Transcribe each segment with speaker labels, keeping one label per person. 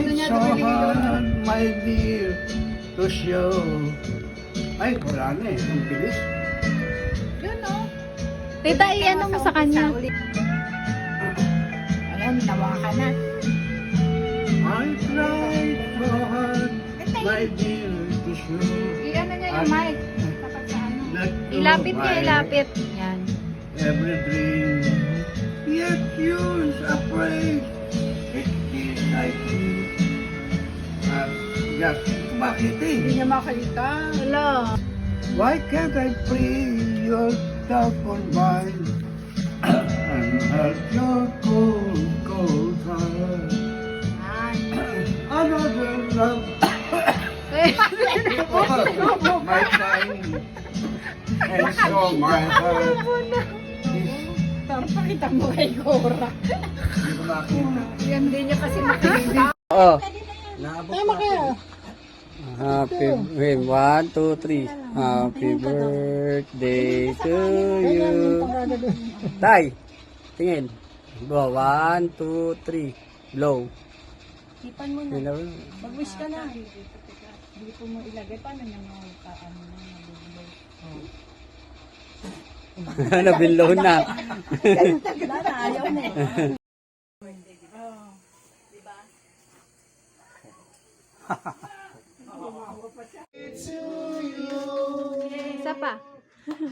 Speaker 1: so hard, my dear, to show. Ay, wala na eh. Ang bilis.
Speaker 2: Yun o.
Speaker 3: Tita, i-ano mo sa kanya?
Speaker 2: Ayan, nawa ka na.
Speaker 1: I tried so hard, my dear, to show.
Speaker 2: I-ano niya yung mic. Dapat sa ano.
Speaker 1: That
Speaker 3: Ilapit niya, ilapit. Yan.
Speaker 1: every dream. Yet you're afraid. It feels like you. Yes, bakit
Speaker 2: Hindi
Speaker 1: eh?
Speaker 2: niya makalita.
Speaker 3: Hello.
Speaker 1: Why can't I free your doubtful mind and help your cold, cold heart? Another love. My time and so my heart is
Speaker 2: Pakita mo kay Cora.
Speaker 1: hindi ko makita.
Speaker 2: Yan din niya kasi makita.
Speaker 1: Oo.
Speaker 2: Tama kayo.
Speaker 1: Happy, wait, 1, 2, 3. Happy birthday to you. Tay, tingin. Go, 1, 2, 3. Blow.
Speaker 2: Ipan mo na.
Speaker 1: Hello.
Speaker 2: Mag-wish ka na. Hindi po mo ilagay. Paano niya makakaano na nabibigay?
Speaker 1: Nabilaw na.
Speaker 2: Wala na, ayaw na eh.
Speaker 3: Isa pa.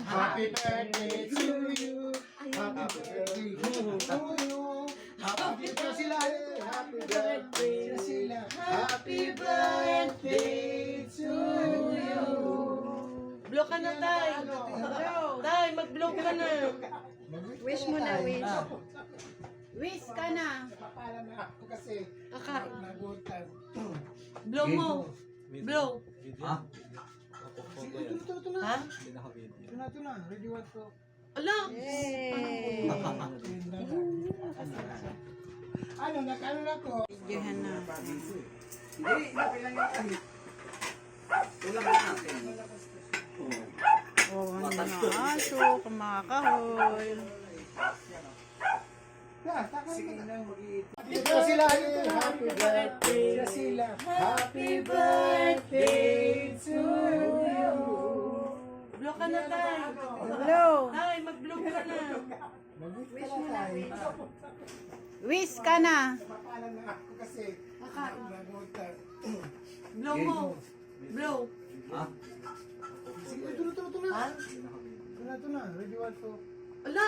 Speaker 1: Happy birthday to you. Happy birthday to you. Happy birthday. Happy birthday sila. Happy birthday to you.
Speaker 4: Blow ka na, Tay. Tay, mag-blow ka na.
Speaker 2: Wish mo na, wish. Wish ka na.
Speaker 4: Kakain. Blow mo. Blow. Ha? Ha? Ala!
Speaker 1: Ano, nakano na ko?
Speaker 2: Diyan na.
Speaker 1: Hindi, nakilang yan.
Speaker 2: Oh, ang mga aso, kumakahoy.
Speaker 1: Dito sila, happy birthday sila. Happy birthday to you.
Speaker 4: Blow ka na, Tay.
Speaker 2: Hello.
Speaker 4: Tay, mag-blow ka na.
Speaker 2: Wish mo na, wish. Wish ka na.
Speaker 4: Blow mo. Blow. Ha? Ala!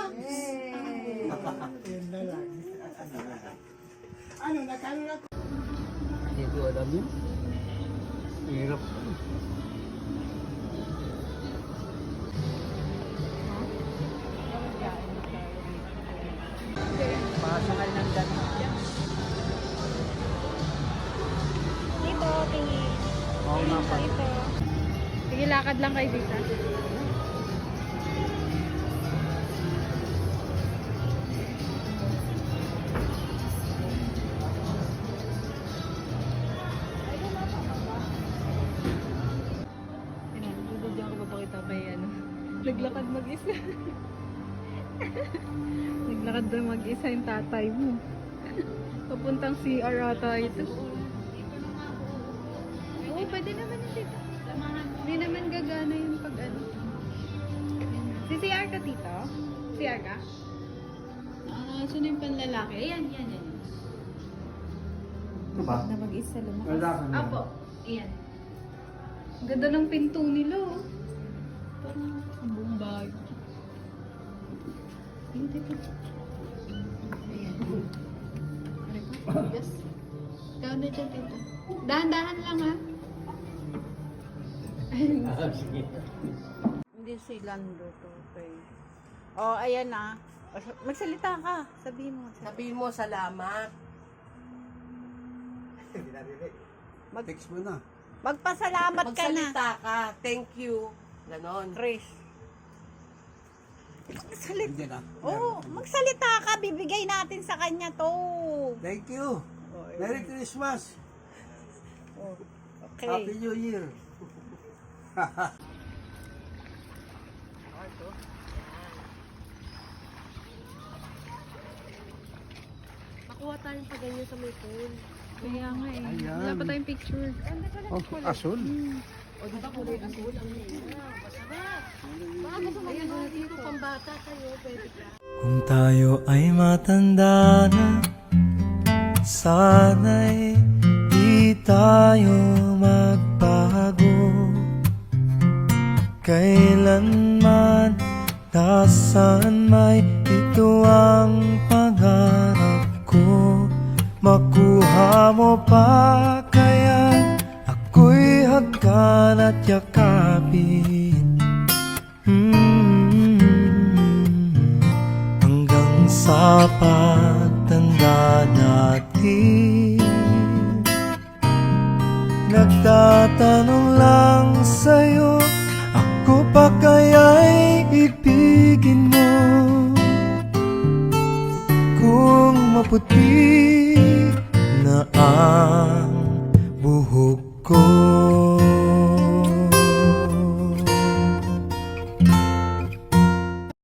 Speaker 1: Ano, nakano na ko? Hindi ko alam yun. Hirap.
Speaker 2: Pasokal ng dami.
Speaker 3: Dito, tingin.
Speaker 1: Oo nga pa.
Speaker 3: Ito. Sige, lakad lang kayo dito. Dito ako papakita pa yan. Naglakad mag-isa. Naglakad daw mag-isa yung tatay mo. Papuntang CR ata ito. Oo, pwede naman yun dito. Hindi naman gagana yung pag ano. Si CR ka, tito? CR ka? Sino yung panlalaki? Ayan.
Speaker 1: Ito ba?
Speaker 3: Na mag-isa lumakas.
Speaker 1: Wala ka na.
Speaker 3: Apo, ayan. Ang ganda ng pinto nila, oh. Parang ang buong bahay. Hindi ko. Ayan. Aray ko. Yes. Ikaw na dyan, tito. Dahan-dahan lang, ha?
Speaker 2: Hindi si Lando to. Okay. Oh, ayan na. Magsalita ka. Sabihin mo.
Speaker 4: Sabihin mo, salamat.
Speaker 1: Text mo na.
Speaker 2: Magpasalamat ka na.
Speaker 4: Magsalita ka. Thank you. Ganon.
Speaker 2: Chris. Magsalita.
Speaker 1: Hindi na.
Speaker 2: Oh, magsalita ka. Bibigay natin sa kanya to.
Speaker 1: Thank you. Merry Christmas.
Speaker 2: Oh, okay.
Speaker 1: Happy New Year.
Speaker 4: Makuha tayong paganyan sa may phone.
Speaker 3: Kaya nga eh.
Speaker 1: Ayan.
Speaker 3: Wala pa tayong picture.
Speaker 1: Oh, asul.
Speaker 4: Dito pambata kayo, pwede ka.
Speaker 5: Kung tayo ay matanda na, sana'y di tayo magbago. Kailanman, nasaan may ito ang pangarap ko. Makuha mo pa kaya ako'y hagkan at yakapin. Hanggang sa pagtanda natin, nagtatanong lang sa'yo, ako pa kaya'y ibigin mo? Kung maputi na ang buhok ko,